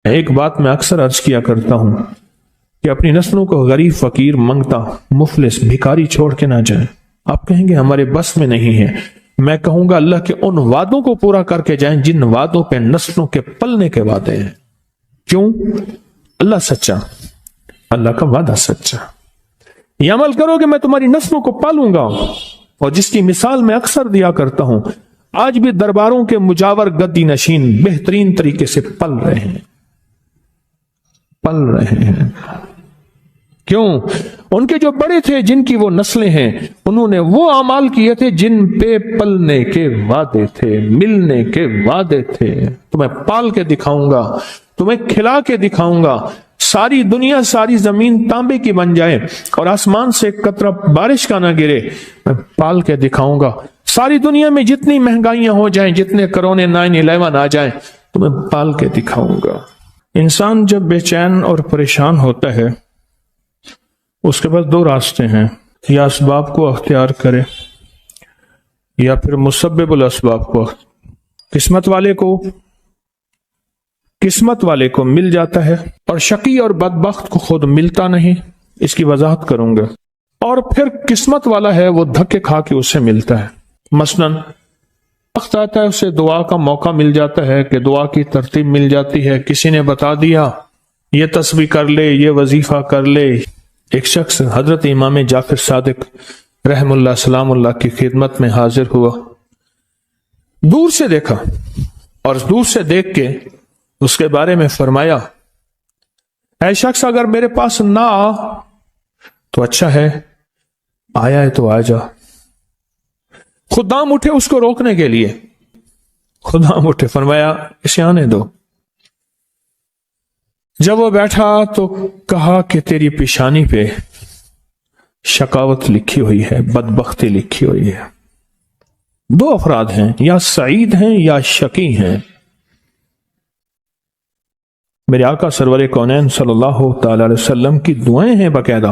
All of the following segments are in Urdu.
ایک بات میں اکثر عرض کیا کرتا ہوں کہ اپنی نسلوں کو غریب، فقیر، منگتا، مفلس، بھکاری چھوڑ کے نہ جائیں۔ آپ کہیں گے ہمارے بس میں نہیں ہے، میں کہوں گا اللہ کے ان وعدوں کو پورا کر کے جائیں جن وعدوں پہ نسلوں کے پلنے کے وعدے ہیں۔ کیوں؟ اللہ سچا، اللہ کا وعدہ سچا۔ یہ عمل کرو کہ میں تمہاری نسلوں کو پالوں گا، اور جس کی مثال میں اکثر دیا کرتا ہوں، آج بھی درباروں کے مجاور گدی نشین بہترین طریقے سے پل رہے ہیں، پل رہے ہیں۔ کیوں؟ ان کے جو بڑے تھے، جن کی وہ نسلیں ہیں، انہوں نے وہ اعمال کیے تھے جن پہ پلنے کے وعدے تھے، ملنے کے وعدے تھے۔ تمہیں پال کے دکھاؤں گا، تمہیں کھلا کے دکھاؤں گا، ساری دنیا، ساری زمین تانبے کی بن جائے اور آسمان سے ایک قطرہ بارش کا نہ گرے، میں پال کے دکھاؤں گا۔ ساری دنیا میں جتنی مہنگائیاں ہو جائیں، جتنے کرونے 9/11 آ جائیں، تمہیں پال کے دکھاؤں گا۔ انسان جب بے چین اور پریشان ہوتا ہے، اس کے پاس دو راستے ہیں، یا اسباب کو اختیار کرے یا پھر مسبب الاسباب کو۔ قسمت والے کو مل جاتا ہے، اور شقی اور بدبخت کو خود ملتا نہیں۔ اس کی وضاحت کروں گا۔ اور پھر قسمت والا ہے، وہ دھکے کھا کے اسے ملتا ہے۔ مثلا وقت آتا ہے، اسے دعا کا موقع مل جاتا ہے کہ دعا کی ترتیب مل جاتی ہے، کسی نے بتا دیا یہ تسبیح کر لے، یہ وظیفہ کر لے۔ ایک شخص حضرت امام جعفر صادق رحم اللہ سلام اللہ کی خدمت میں حاضر ہوا، دور سے دیکھا، اور دور سے دیکھ کے اس کے بارے میں فرمایا، اے شخص اگر میرے پاس نہ آ تو اچھا ہے، آیا ہے تو آ جا۔ خدام اٹھے اس کو روکنے کے لیے، خدام اٹھے، فرمایا اسے آنے دو۔ جب وہ بیٹھا تو کہا کہ تیری پیشانی پہ شقاوت لکھی ہوئی ہے، بدبختی لکھی ہوئی ہے۔ دو افراد ہیں، یا سعید ہیں یا شقی ہیں۔ میرے آقا سرور کونین صلی اللہ تعالی علیہ وسلم کی دعائیں ہیں باقاعدہ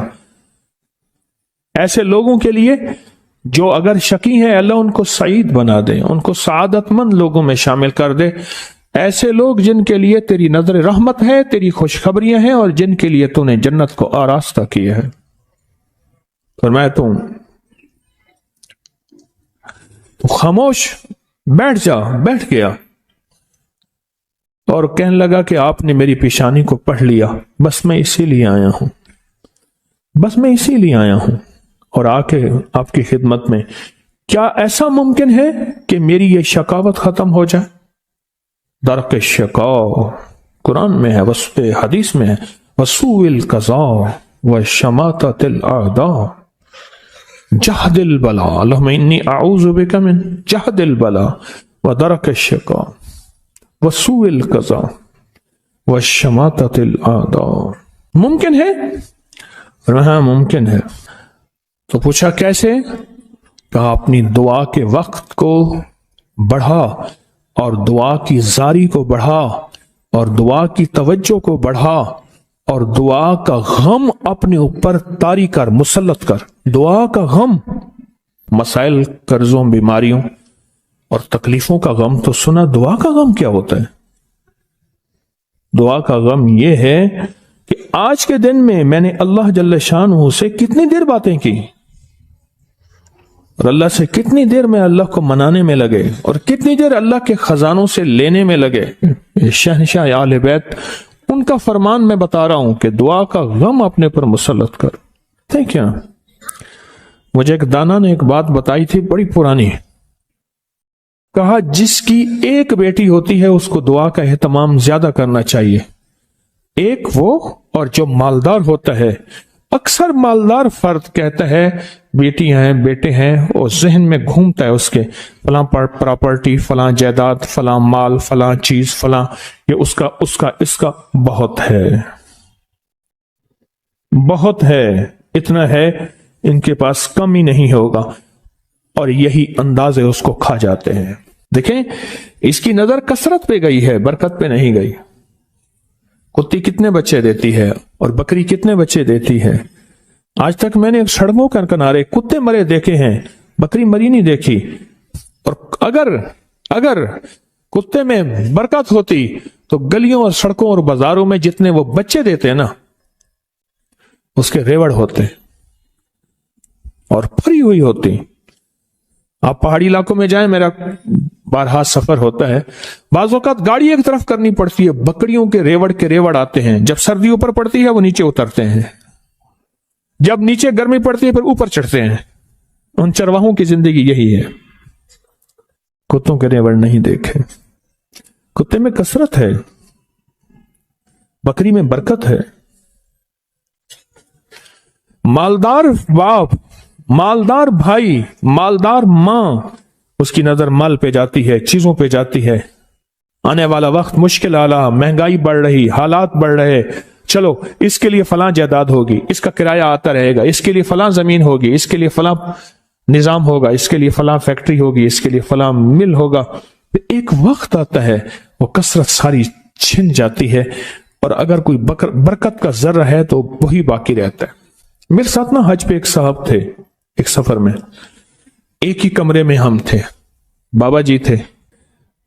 ایسے لوگوں کے لیے جو اگر شقی ہیں، اللہ ان کو سعید بنا دے، ان کو سعادت مند لوگوں میں شامل کر دے۔ ایسے لوگ جن کے لیے تیری نظر رحمت ہے، تیری خوشخبریاں ہیں، اور جن کے لیے تو نے جنت کو آراستہ کیا ہے۔ فرمایا تو خاموش بیٹھ جا، بیٹھ گیا، اور کہنے لگا کہ آپ نے میری پیشانی کو پڑھ لیا، بس میں اسی لیے آیا ہوں، بس میں اسی لیے آیا ہوں، اور آ کے آپ کی خدمت میں۔ کیا ایسا ممکن ہے کہ میری یہ شقاوت ختم ہو جائے؟ درک شقاء قرآن میں ہے، وسط حدیث میں ہے، وسوء القضاء وشماتۃ الاعداء جہد البلاء، اللہم انی اعوذ بک من جہد البلاء ودرک الشقاء وسوء القضاء وشماتۃ الاعداء۔ ممکن ہے؟ ہاں ممکن ہے۔ تو پوچھا کیسے؟ کہا اپنی دعا کے وقت کو بڑھا، اور دعا کی زاری کو بڑھا، اور دعا کی توجہ کو بڑھا، اور دعا کا غم اپنے اوپر طاری کر، مسلط کر۔ دعا کا غم، مسائل، قرضوں، بیماریوں اور تکلیفوں کا غم تو سنا، دعا کا غم کیا ہوتا ہے؟ دعا کا غم یہ ہے کہ آج کے دن میں نے اللہ جل شانہ سے کتنی دیر باتیں کی، اور اللہ سے کتنی دیر میں اللہ کو منانے میں لگے، اور کتنی دیر اللہ کے خزانوں سے لینے میں لگے۔ شہنشاہ آل بیت، ان کا فرمان میں بتا رہا ہوں کہ دعا کا غم اپنے پر مسلط کر۔ کیا مجھے ایک دانا نے ایک بات بتائی تھی، بڑی پرانی۔ کہا جس کی ایک بیٹی ہوتی ہے اس کو دعا کا اہتمام زیادہ کرنا چاہیے۔ ایک وہ، اور جو مالدار ہوتا ہے، اکثر مالدار فرد کہتا ہے بیٹی ہیں، بیٹے ہیں، اور ذہن میں گھومتا ہے اس کے فلاں پراپرٹی، فلاں جائیداد، فلاں مال، فلاں چیز، فلاں، یہ اس کا بہت ہے، بہت ہے، اتنا ہے، ان کے پاس کم ہی نہیں ہوگا، اور یہی انداز ہے، اس کو کھا جاتے ہیں۔ دیکھیں اس کی نظر کثرت پہ گئی ہے، برکت پہ نہیں گئی۔ کتی کتنے بچے دیتی ہے اور بکری کتنے بچے دیتی ہے؟ آج تک میں نے سڑکوں کے کنارے کتے مرے دیکھے ہیں، بکری مری نہیں دیکھی۔ اور اگر کتے میں برکت ہوتی تو گلیوں اور سڑکوں اور بازاروں میں جتنے وہ بچے دیتے ہیں نا، اس کے ریوڑ ہوتے اور بھری ہوئی ہوتی۔ آپ پہاڑی علاقوں میں جائیں، میرا بارہا سفر ہوتا ہے، بعض اوقات گاڑی ایک طرف کرنی پڑتی ہے، بکریوں کے ریوڑ آتے ہیں، جب سردی اوپر پڑتی ہے وہ نیچے اترتے ہیں، جب نیچے گرمی پڑتی ہے پھر اوپر چڑھتے ہیں۔ ان چرواہوں کی زندگی یہی ہے۔ کتوں کے ریوڑ نہیں دیکھے۔ کتے میں کثرت ہے، بکری میں برکت ہے۔ مالدار باپ، مالدار بھائی، مالدار ماں، اس کی نظر مال پہ جاتی ہے، چیزوں پہ جاتی ہے۔ آنے والا وقت مشکل آلا، مہنگائی بڑھ رہی، حالات بڑھ رہے، چلو اس کے لیے فلاں جائیداد ہوگی، اس کا کرایہ آتا رہے گا، اس کے لیے فلاں زمین ہوگی، اس کے لیے فلاں نظام ہوگا، اس کے لیے فلاں فیکٹری ہوگی، اس کے لیے فلاں مل ہوگا۔ ایک وقت آتا ہے وہ کثرت ساری چھن جاتی ہے، اور اگر کوئی برکت کا ذرہ ہے تو وہی باقی رہتا ہے۔ میرے ساتھ نا حج پہ ایک صاحب تھے، ایک سفر میں، ایک ہی کمرے میں ہم تھے، بابا جی تھے۔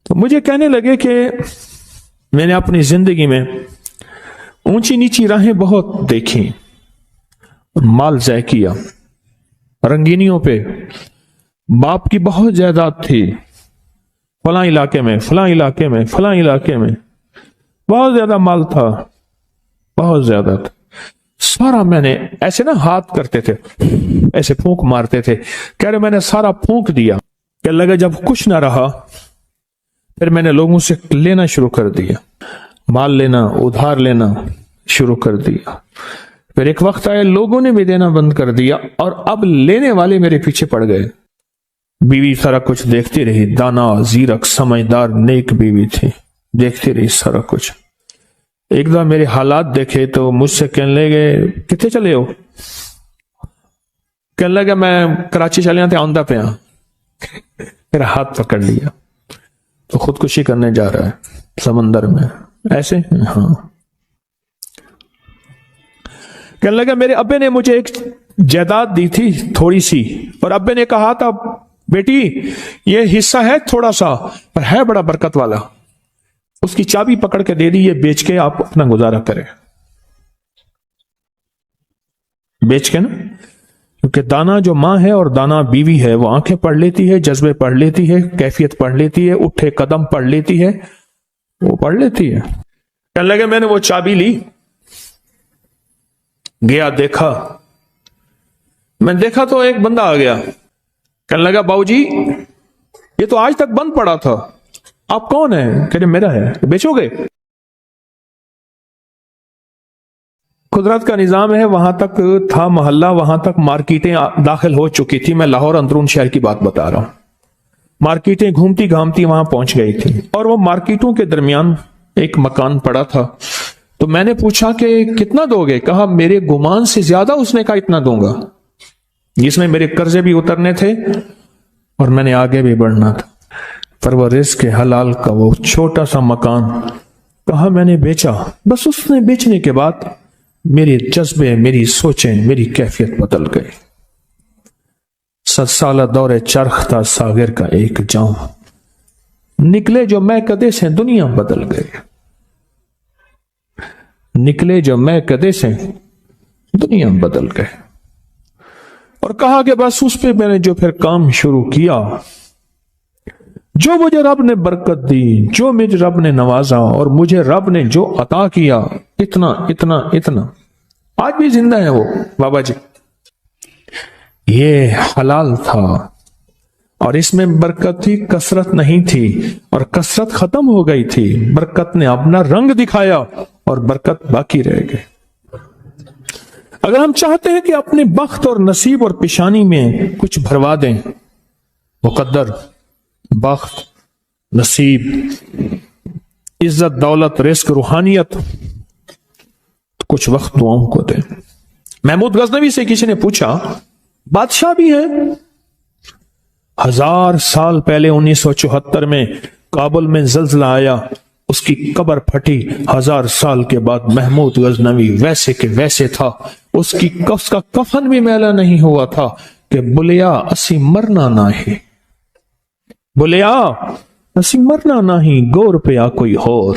تو مجھے کہنے لگے کہ میں نے اپنی زندگی میں اونچی نیچی راہیں بہت دیکھی، مال ضائع کیا، رنگینیوں پہ، باپ کی بہت جائیداد تھی، فلاں علاقے میں، فلاں علاقے میں، فلاں علاقے میں بہت زیادہ مال تھا، بہت زیادہ تھا۔ سارا میں نے ایسے نا ہاتھ کرتے تھے، ایسے پھونک مارتے تھے، کہہ رہے میں نے سارا پھونک دیا، کہ لگا جب کچھ نہ رہا پھر میں نے لوگوں سے لینا شروع کر دیا، مال لینا، ادھار لینا شروع کر دیا۔ پھر ایک وقت آیا لوگوں نے بھی دینا بند کر دیا، اور اب لینے والے میرے پیچھے پڑ گئے۔ بیوی سارا کچھ دیکھتی رہی، دانا، زیرک، سمجھدار، نیک بیوی تھی، دیکھتی رہی سارا کچھ۔ ایک دم میرے حالات دیکھے تو مجھ سے کہنے لگے کتنے چلے ہو؟ کہنے لگا میں کراچی چلے تھے، آندہ پہ ہاں۔ میرا ہاتھ پکڑ لیا، تو خودکشی کرنے جا رہا ہے سمندر میں، ایسے؟ ہاں۔ کہنے لگا میرے ابے نے مجھے ایک جائیداد دی تھی تھوڑی سی، اور ابے نے کہا تھا بیٹی یہ حصہ ہے تھوڑا سا پر ہے بڑا برکت والا، اس کی چابی پکڑ کے دے دی، یہ بیچ کے آپ اپنا گزارا کریں۔ بیچ کے نا، کیونکہ دانا جو ماں ہے اور دانا بیوی ہے، وہ آنکھیں پڑھ لیتی ہے، جذبے پڑھ لیتی ہے، کیفیت پڑھ لیتی ہے، اٹھے قدم پڑھ لیتی ہے، وہ پڑھ لیتی ہے۔ کہنے لگے میں نے وہ چابی لی، گیا دیکھا، میں دیکھا تو ایک بندہ آ گیا، کہنے لگا باؤ جی یہ تو آج تک بند پڑا تھا، آپ کون ہیں؟ کہ میرا ہے، بیچو گے؟ قدرت کا نظام ہے، وہاں تک تھا محلہ، وہاں تک مارکیٹیں داخل ہو چکی تھی۔ میں لاہور اندرون شہر کی بات بتا رہا ہوں، مارکیٹیں گھومتی گھامتی وہاں پہنچ گئی تھی، اور وہ مارکیٹوں کے درمیان ایک مکان پڑا تھا۔ تو میں نے پوچھا کہ کتنا دو گے؟ کہا میرے گمان سے زیادہ، اس نے کہا اتنا دوں گا، جس میں میرے قرضے بھی اترنے تھے اور میں نے آگے بھی بڑھنا تھا۔ پر وہ رزق حلال کا وہ چھوٹا سا مکان، کہا میں نے بیچا۔ بس اس نے بیچنے کے بعد میرے جذبے، میری سوچیں، میری کیفیت بدل گئی۔ 7 سالہ دور چرخ تھا ساغر کا ایک جام، نکلے جو میں کدے سے دنیا بدل گئے، نکلے جو میں کدے سے دنیا بدل گئے۔ اور کہا کہ بس اس پہ میں نے جو پھر کام شروع کیا، جو مجھے رب نے برکت دی، جو مجھے رب نے نوازا، اور مجھے رب نے جو عطا کیا، اتنا اتنا اتنا، آج بھی زندہ ہے وہ بابا جی۔ یہ حلال تھا اور اس میں برکت تھی، کثرت نہیں تھی، اور کثرت ختم ہو گئی تھی، برکت نے اپنا رنگ دکھایا اور برکت باقی رہ گئی۔ اگر ہم چاہتے ہیں کہ اپنے بخت اور نصیب اور پیشانی میں کچھ بھروا دیں، مقدر، بخت، نصیب، عزت، دولت، رزق، روحانیت، تو کچھ وقت دعاؤں کو دیں۔ محمود غزنوی سے کسی نے پوچھا بادشاہ بھی ہے، 1000 سال پہلے 1974 میں کابل میں زلزلہ آیا، اس کی قبر پھٹی، 1000 سال کے بعد محمود غزنوی ویسے کے ویسے تھا، اس کا کفن بھی میلا نہیں ہوا تھا کہ بلیا اسی مرنا نہیں، بلیا اسی مرنا نہیں، گور پہ آ کوئی اور۔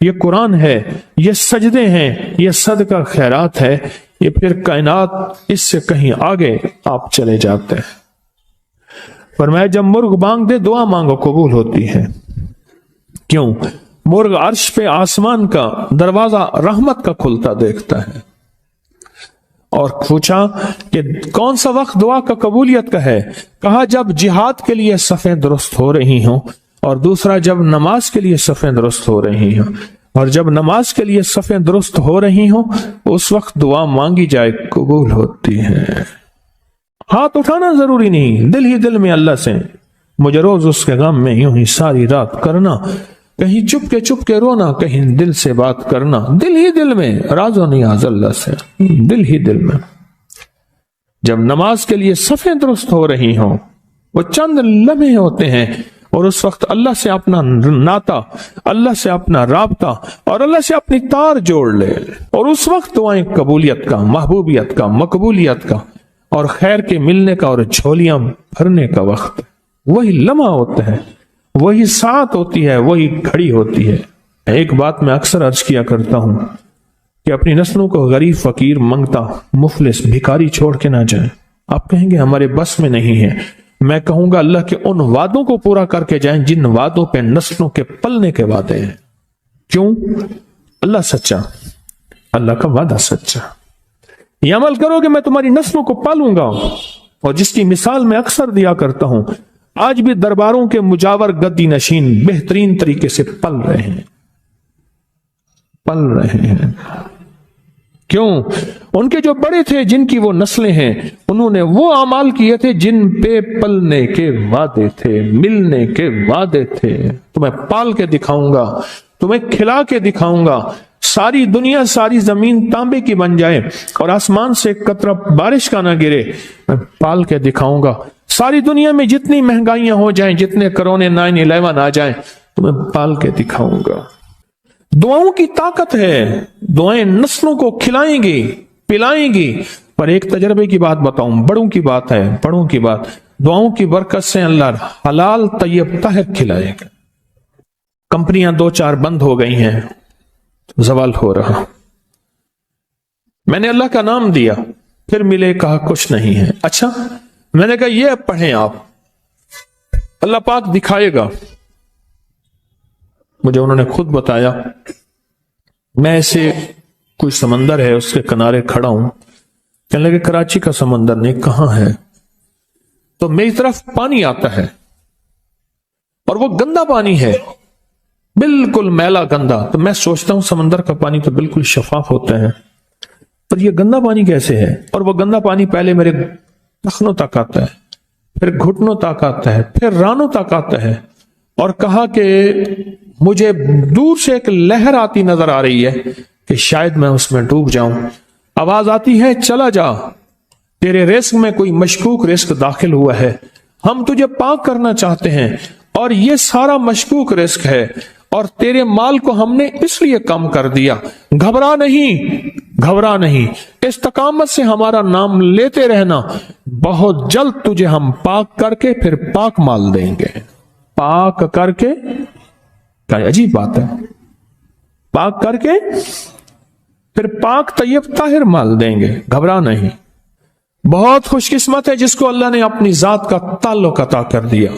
یہ قرآن ہے، یہ سجدے ہیں، یہ صدقہ خیرات ہے، یہ پھر کائنات اس سے کہیں آگے آپ چلے جاتے ہیں۔ فرمایا جب مرغ بانگ دے دعا مانگو قبول ہوتی ہے۔ کیوں؟ مرغ عرش پہ آسمان کا دروازہ رحمت کا کھلتا دیکھتا ہے۔ اور پوچھا کہ کون سا وقت دعا کا قبولیت کا ہے؟ کہا جب جہاد کے لیے صفیں درست ہو رہی ہوں، اور دوسرا جب نماز کے لیے صفیں درست ہو رہی ہوں، اور جب نماز کے لیے صفیں درست ہو رہی ہوں اس وقت دعا مانگی جائے قبول ہوتی ہے۔ ہاتھ اٹھانا ضروری نہیں، دل ہی دل میں اللہ سے مجھے روز اس کے غم میں یوں ہی ساری رات کرنا، کہیں چپ کے رونا، کہیں دل سے بات کرنا، دل ہی دل میں راز و نیاز اللہ سے، دل ہی دل میں۔ جب نماز کے لیے صفیں درست ہو رہی ہوں، وہ چند لمحے ہوتے ہیں، اور اس وقت اللہ سے اپنا ناتا، اللہ سے اپنا رابطہ اور اللہ سے اپنی تار جوڑ لے، اور اس وقت دعائیں قبولیت کا، محبوبیت کا، مقبولیت کا اور خیر کے ملنے کا اور جھولیاں بھرنے کا وقت، وہی لمحہ ہوتا ہے، وہی ساعت ہوتی ہے، وہی گھڑی ہوتی ہے۔ ایک بات میں اکثر عرض کیا کرتا ہوں کہ اپنی نسلوں کو غریب، فقیر، منگتا، مفلس، بھکاری چھوڑ کے نہ جائیں۔ آپ کہیں گے ہمارے بس میں نہیں ہے، میں کہوں گا اللہ کے ان وعدوں کو پورا کر کے جائیں جن وعدوں پہ نسلوں کے پلنے کے وعدے ہیں۔ کیوں؟ اللہ سچا، اللہ کا وعدہ سچا۔ یہ عمل کرو کہ میں تمہاری نسلوں کو پالوں گا، اور جس کی مثال میں اکثر دیا کرتا ہوں، آج بھی درباروں کے مجاور گدی نشین بہترین طریقے سے پل رہے ہیں، پل رہے ہیں۔ کیوں؟ ان کے جو بڑے تھے، جن کی وہ نسلیں ہیں، انہوں نے وہ اعمال کیے تھے جن پہ پلنے کے وعدے تھے، ملنے کے وعدے تھے۔ تمہیں پال کے دکھاؤں گا، تمہیں کھلا کے دکھاؤں گا، ساری دنیا، ساری زمین تانبے کی بن جائے اور آسمان سے ایک قطرہ بارش کا نہ گرے، میں پال کے دکھاؤں گا۔ ساری دنیا میں جتنی مہنگائیاں ہو جائیں، جتنے کرونے 9/11 آ جائیں، تمہیں پال کے دکھاؤں گا۔ دعاؤں کی طاقت ہے، دعائیں نسلوں کو کھلائیں گی، پلائیں گی۔ پر ایک تجربے کی بات بتاؤں، بڑوں کی بات ہے، بڑوں کی بات، دعاؤں کی برکت سے اللہ حلال طیب طاہر کھلائے گا۔ کمپنیاں 2-4 بند ہو گئی ہیں، زوال ہو رہا، میں نے اللہ کا نام دیا، پھر ملے، کہا کچھ نہیں ہے۔ اچھا، میں نے کہا یہ اب پڑھیں آپ، اللہ پاک دکھائے گا۔ مجھے انہوں نے خود بتایا، میں ایسے کوئی سمندر ہے اس کے کنارے کھڑا ہوں، کہنے لگے کراچی کا سمندر نہیں، کہاں ہے؟ تو میری طرف پانی آتا ہے اور وہ گندا پانی ہے، بالکل میلا گندا۔ تو میں سوچتا ہوں سمندر کا پانی تو بالکل شفاف ہوتا ہے، پر یہ گندا پانی کیسے ہے؟ اور وہ گندا پانی پہلے میرے ٹخنوں تک آتا ہے، پھر گھٹنوں تک آتا ہے، پھر رانوں تک آتا ہے۔ اور کہا کہ مجھے دور سے ایک لہر آتی نظر آ رہی ہے کہ شاید میں اس میں ڈوب جاؤں۔ آواز آتی ہے چلا جا، تیرے رزق میں کوئی مشکوک رزق داخل ہوا ہے، ہم تجھے پاک کرنا چاہتے ہیں، اور یہ سارا مشکوک رزق ہے، اور تیرے مال کو ہم نے اس لیے کم کر دیا۔ گھبرا نہیں، گھبرا نہیں، استقامت سے ہمارا نام لیتے رہنا، بہت جلد تجھے ہم پاک کر کے پھر پاک مال دیں گے۔ پاک کر کے، کیا عجیب بات ہے، پاک کر کے پھر پاک طیب طاہر مال دیں گے، گھبرا نہیں۔ بہت خوش قسمت ہے جس کو اللہ نے اپنی ذات کا تعلق عطا کر دیا،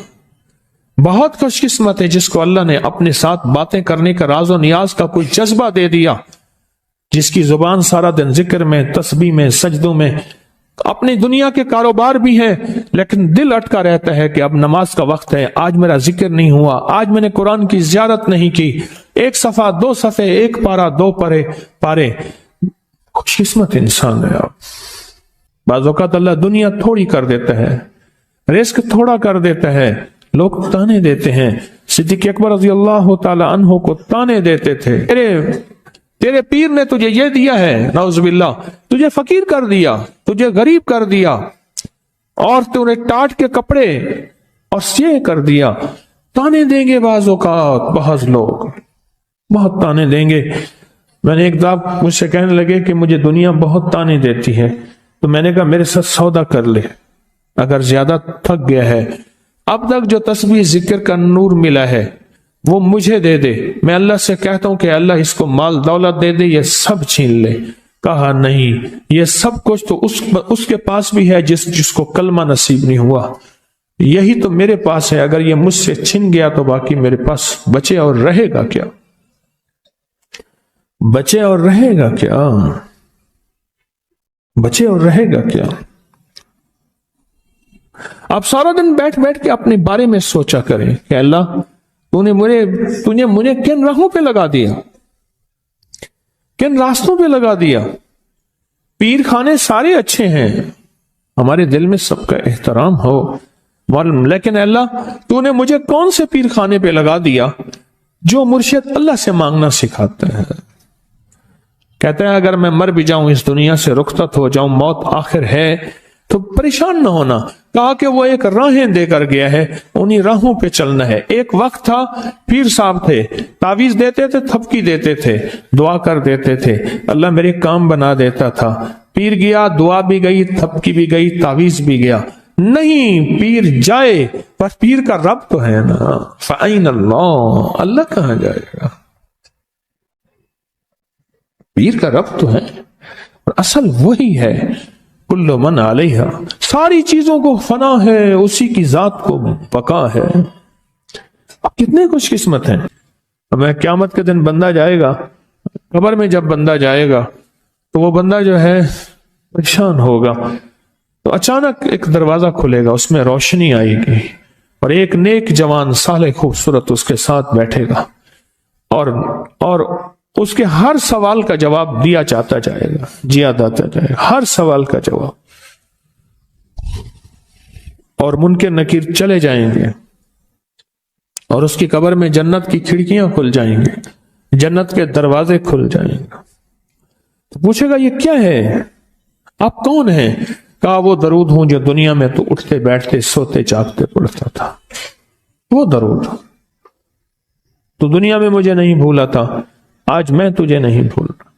بہت خوش قسمت ہے جس کو اللہ نے اپنے ساتھ باتیں کرنے کا، راز و نیاز کا کوئی جذبہ دے دیا، جس کی زبان سارا دن ذکر میں، تسبیح میں، سجدوں میں، اپنی دنیا کے کاروبار بھی ہیں، لیکن دل اٹکا رہتا ہے کہ اب نماز کا وقت ہے، آج میرا ذکر نہیں ہوا، آج میں نے قرآن کی زیارت نہیں کی، 1 صفحہ 2 صفحے، 1 پارہ 2 پارے۔ خوش قسمت انسان ہے آپ۔ بعض اوقات اللہ دنیا تھوڑی کر دیتا ہے، رزق تھوڑا کر دیتا ہے، لوگ تانے دیتے ہیں۔ صدیق اکبر رضی اللہ تعالی عنہ کو تانے دیتے تھے، تیرے پیر نے تجھے یہ دیا ہے، نعوذ باللہ، تجھے فقیر کر دیا، تجھے غریب کر دیا، اور تو نے ٹاٹ کے کپڑے اور یہ کر دیا۔ تانے دیں گے بعض اوقات، بعض لوگ بہت تانے دیں گے۔ میں نے ایک دفعہ مجھ سے کہنے لگے کہ مجھے دنیا بہت تانے دیتی ہے، تو میں نے کہا میرے ساتھ سودا کر لے، اگر زیادہ تھک گیا ہے، اب تک جو تسبیح ذکر کا نور ملا ہے، وہ مجھے دے دے، میں اللہ سے کہتا ہوں کہ اللہ اس کو مال دولت دے دے، یہ سب چھین لے۔ کہا نہیں، یہ سب کچھ تو اس کے پاس بھی ہے جس کو کلمہ نصیب نہیں ہوا، یہی تو میرے پاس ہے، اگر یہ مجھ سے چھن گیا تو باقی میرے پاس بچے اور رہے گا کیا؟ بچے اور رہے گا کیا؟ بچے اور رہے گا کیا؟ آپ سارا دن بیٹھ بیٹھ کے اپنے بارے میں سوچا کریں کہ اللہ تو نے مجھے کن راہوں پہ لگا دیا، کن راستوں پہ لگا دیا۔ پیر خانے سارے اچھے ہیں، ہمارے دل میں سب کا احترام ہو، لیکن اللہ تو نے مجھے کون سے پیر خانے پہ لگا دیا جو مرشد اللہ سے مانگنا سکھاتا ہے؟ کہتے ہیں اگر میں مر بھی جاؤں، اس دنیا سے رخصت ہو جاؤں، موت آخر ہے، تو پریشان نہ ہونا۔ کہا کہ وہ ایک راہیں دے کر گیا ہے، انہی راہوں پہ چلنا ہے۔ ایک وقت تھا پیر صاحب تھے، تعویذ دیتے تھے، تھپکی دیتے تھے، دعا کر دیتے تھے، اللہ میرے کام بنا دیتا تھا۔ پیر گیا، دعا بھی گئی، تھپکی بھی گئی، تعویذ بھی گیا۔ نہیں، پیر جائے پر پیر کا رب تو ہے نا، فَأَيْنَ اللَّهُ، اللہ کہاں جائے گا؟ پیر کا رب تو ہے، اور اصل وہی ہے۔ کل من علیہا، ساری چیزوں کو فنا ہے، اسی کی ذات کو بقا ہے۔ اب کتنے خوش قسمت ہیں۔ اب قیامت کے دن بندہ جائے گا قبر میں، جب بندہ جائے گا تو وہ بندہ جو ہے پریشان ہوگا، تو اچانک ایک دروازہ کھلے گا، اس میں روشنی آئے گی، اور ایک نیک جوان صالح خوبصورت اس کے ساتھ بیٹھے گا، اور اس کے ہر سوال کا جواب دیا جاتا جائے گا، جاتا جائے گا، ہر سوال کا جواب۔ اور منکر نکیر چلے جائیں گے، اور اس کی قبر میں جنت کی کھڑکیاں کھل جائیں گے، جنت کے دروازے کھل جائیں گے۔ تو پوچھے گا یہ کیا ہے، آپ کون ہیں؟ کہا وہ درود ہوں جو دنیا میں تو اٹھتے بیٹھتے سوتے جاگتے پڑھتا تھا، وہ درود۔ تو دنیا میں مجھے نہیں بھولا تھا، آج میں تجھے نہیں بھول رہا۔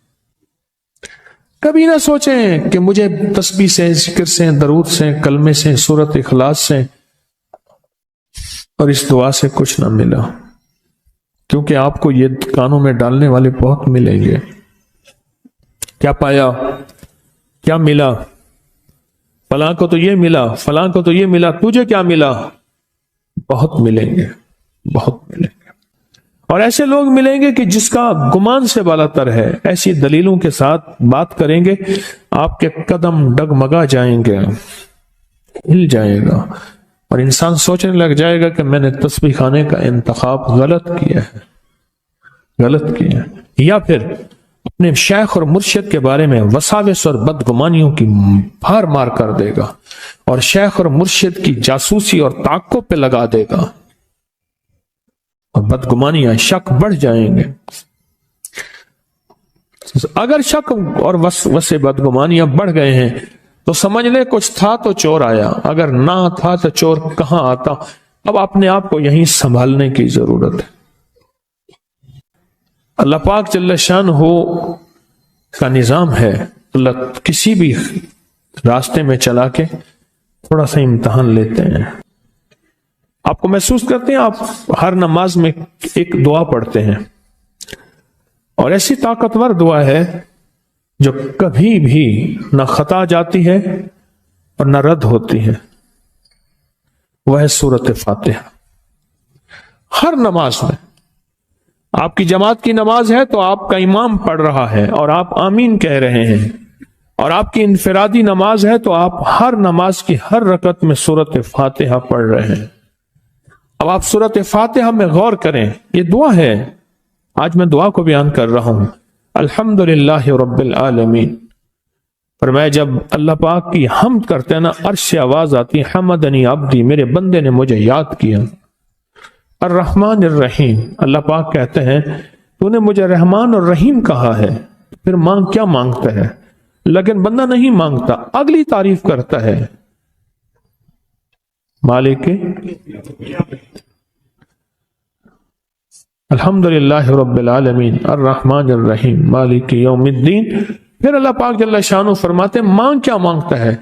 کبھی نہ سوچیں کہ مجھے تسبیح سے، ذکر سے، درود سے، کلمے سے، سورت اخلاص سے اور اس دعا سے کچھ نہ ملا، کیونکہ آپ کو یہ کانوں میں ڈالنے والے بہت ملیں گے۔ کیا پایا، کیا ملا، فلاں کو تو یہ ملا، فلاں کو تو یہ ملا، تجھے کیا ملا؟ بہت ملیں گے، بہت ملیں گے۔ اور ایسے لوگ ملیں گے کہ جس کا گمان سے بالا تر ہے، ایسی دلیلوں کے ساتھ بات کریں گے، آپ کے قدم ڈگمگا جائیں گے، ہل جائے گا، اور انسان سوچنے لگ جائے گا کہ میں نے تسبیح خانے کا انتخاب غلط کیا ہے، یا پھر اپنے شیخ اور مرشد کے بارے میں وساوس اور بدگمانیوں کی بھار مار کر دے گا، اور شیخ اور مرشد کی جاسوسی اور تعقب پہ لگا دے گا، اور بدگمانیاں، شک بڑھ جائیں گے۔ اگر شک اور وسے بدگمانیاں بڑھ گئے ہیں تو سمجھ لے کچھ تھا تو چور آیا، اگر نہ تھا تو چور کہاں آتا۔ اب اپنے آپ کو یہیں سنبھالنے کی ضرورت ہے۔ اللہ پاک جل شانہ کا نظام ہے، اللہ کسی بھی راستے میں چلا کے تھوڑا سا امتحان لیتے ہیں۔ آپ کو محسوس کرتے ہیں، آپ ہر نماز میں ایک دعا پڑھتے ہیں، اور ایسی طاقتور دعا ہے جو کبھی بھی نہ خطا جاتی ہے اور نہ رد ہوتی ہے، وہ ہے سورۃ فاتحہ۔ ہر نماز میں، آپ کی جماعت کی نماز ہے تو آپ کا امام پڑھ رہا ہے اور آپ آمین کہہ رہے ہیں، اور آپ کی انفرادی نماز ہے تو آپ ہر نماز کی ہر رکعت میں سورۃ فاتحہ پڑھ رہے ہیں۔ اب آپ سورۃ فاتحہ میں غور کریں، یہ دعا ہے، آج میں دعا کو بیان کر رہا ہوں۔ الحمدللہ رب العالمین، فرمایا جب اللہ پاک کی حمد کرتے ہیں نا، عرش سے آواز آتی ہے، حمدنی عبدی، میرے بندے نے مجھے یاد کیا۔ الرحمن الرحیم، اللہ پاک کہتے ہیں تو نے مجھے رحمان اور رحیم کہا ہے، پھر کیا مانگتا ہے؟ لیکن بندہ نہیں مانگتا، اگلی تعریف کرتا ہے، مالک الحمدللہ رب العالمین الرحمن الرحیم مالک یوم الدین۔ پھر اللہ پاک جل شانہ فرماتے ہیں مانگ کیا مانگتا ہے،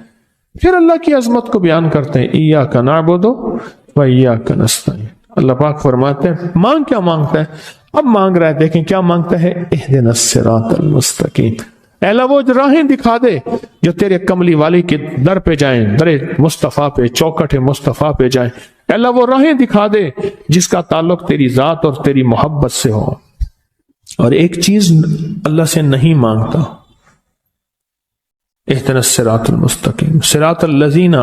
پھر اللہ کی عظمت کو بیان کرتے ہیں، ایاک نعبد و ایاک نستعین، اللہ پاک فرماتے ہیں مانگ کیا مانگتا ہے؟ اب مانگ رہا ہے، دیکھیں کیا مانگتا ہے، اہدنا الصراط المستقیم، اے اللہ وہ راہیں دکھا دے جو تیرے کملی والی کے در پہ جائیں، در مصطفیٰ پہ، چوکٹ مصطفیٰ پہ جائیں، اے اللہ وہ راہیں دکھا دے جس کا تعلق تیری ذات اور تیری محبت سے ہو۔ اور ایک چیز اللہ سے نہیں مانگتا، اہدنا الصراط المستقیم، صراط الذین